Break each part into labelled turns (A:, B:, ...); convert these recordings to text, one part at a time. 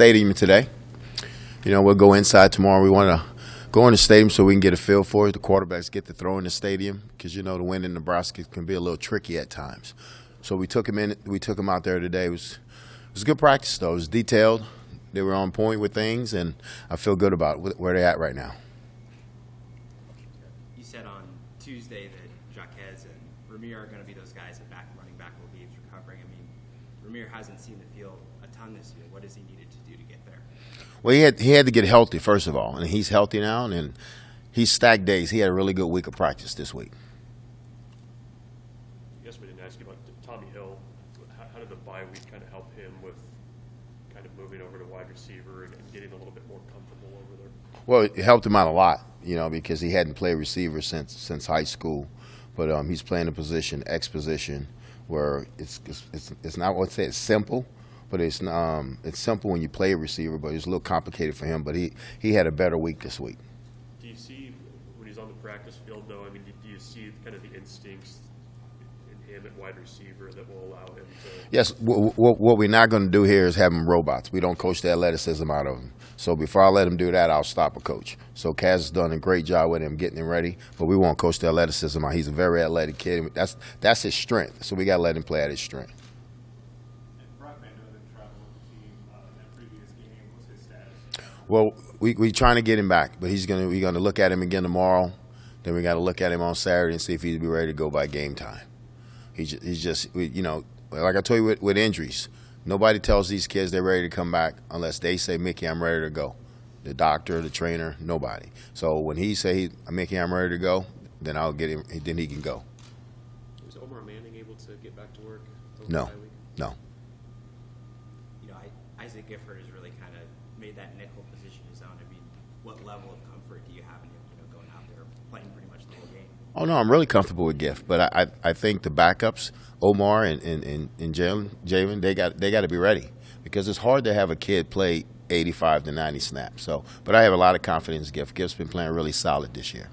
A: stadium today. We'll go inside tomorrow. We want to go in the stadium so we can get a feel for it. The quarterbacks get to throw in the stadium because, the wind in Nebraska can be a little tricky at times. So we took them out there today. It was a good practice, though. It was detailed. They were on point with things, and I feel good about where they're at right now.
B: You said on Tuesday that Jaquez and Ramir are going to be those guys at running back while Gabe's recovering. I mean, Ramir hasn't seen the field a ton this year. What has he needed to do to get there?
A: Well, he had to get healthy, first of all, and he's healthy now, and he's stacked days. He had a really good week of practice this week.
C: I guess we didn't ask you about Tommy Hill. How did the bye week kind of help him with kind of moving over to wide receiver and getting a little bit more comfortable over there?
A: Well, it helped him out a lot, because he hadn't played receiver since high school. But he's playing a position, X position, where it's not, I would say it's simple, but it's simple when you play a receiver, but it's a little complicated for him. But he had a better week this week.
C: Do you see, when he's on the practice field, though, do you see kind of the instincts in him at wide receiver that will allow him to?
A: Yes, what we're not going to do here is have him robots. We don't coach the athleticism out of him. So before I let him do that, I'll stop a coach. So Kaz has done a great job with him getting him ready, but we won't coach the athleticism out. He's a very athletic kid. That's his strength, so we got to let him play at his strength.
D: And Brock Van didn't travel with the team in that previous game. What's his status?
A: Well, we're trying to get him back, but we're going to look at him again tomorrow. Then we got to look at him on Saturday and see if he'll be ready to go by game time. He's just, like I told you with injuries, nobody tells these kids they're ready to come back unless they say, Mickey, I'm ready to go. The doctor, the trainer, nobody. So when he say, Mickey, I'm ready to go, then I'll get him. Then he can go.
C: Was Omar Manning able to get back to work?
A: No.
B: Isaac Gifford has really kind of made that nickel position his own. I mean, what level of comfort do you have in him, going out there playing pretty much the whole game?
A: Oh no, I'm really comfortable with Giff, but I think the backups, Omar and Jalen, they got to be ready because it's hard to have a kid play 85 to 90 snaps. So, but I have a lot of confidence in Giff. Giff's been playing really solid this year.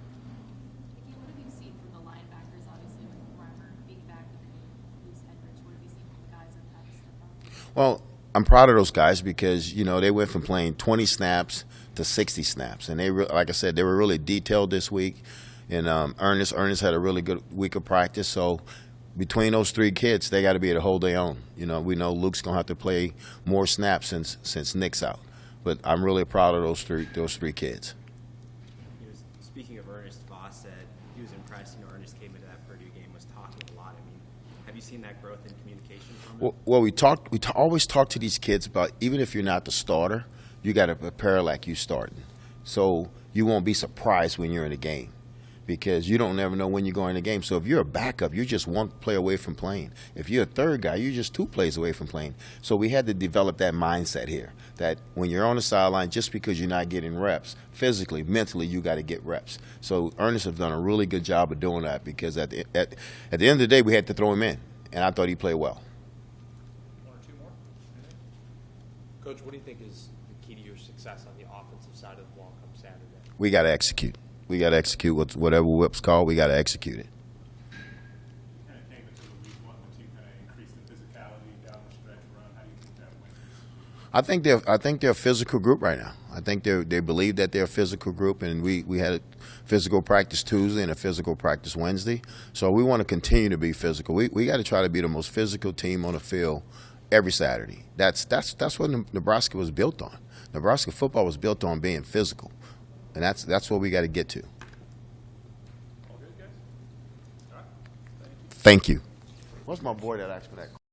E: What have you seen from the linebackers? Obviously, with Reimer being back and then you lose Edwards, what have you seen from the guys that have had to step up?
A: Well, I'm proud of those guys because they went from playing 20 snaps to 60 snaps, and like I said, they were really detailed this week. And Ernest had a really good week of practice. So between those three kids, they got to be able to hold their own. We know Luke's gonna have to play more snaps since Nick's out. But I'm really proud of those three kids.
B: Speaking of Ernest, Voss said he was impressed. Ernest came into that Purdue game, was talking a lot. I mean, have you seen that growth in communication from him?
A: Well, we always talk to these kids about even if you're not the starter, you got to prepare like you starting, so you won't be surprised when you're in a game. Because you don't never know when you're going in the game. So if you're a backup, you're just one play away from playing. If you're a third guy, you're just two plays away from playing. So we had to develop that mindset here, that when you're on the sideline, just because you're not getting reps, physically, mentally, you got to get reps. So Ernest has done a really good job of doing that because at the end of the day, we had to throw him in, and I thought he played well.
F: One or two more? Coach, what do you think is the key to your success on the offensive side of the ball come Saturday?
A: We got to execute. We got to execute whatever whip's called. We got to execute it.
D: You kind of came into the week one when you kind of increased the physicality down the stretch run. How do you think that went?
A: I think they're a physical group right now. I think they believe that they're a physical group, and we had a physical practice Tuesday and a physical practice Wednesday. So we want to continue to be physical. We got to try to be the most physical team on the field every Saturday. That's what Nebraska was built on. Nebraska football was built on being physical. And that's what we got to get to.
D: All good, guys? All right.
A: Thank you. What's my boy that asked for that?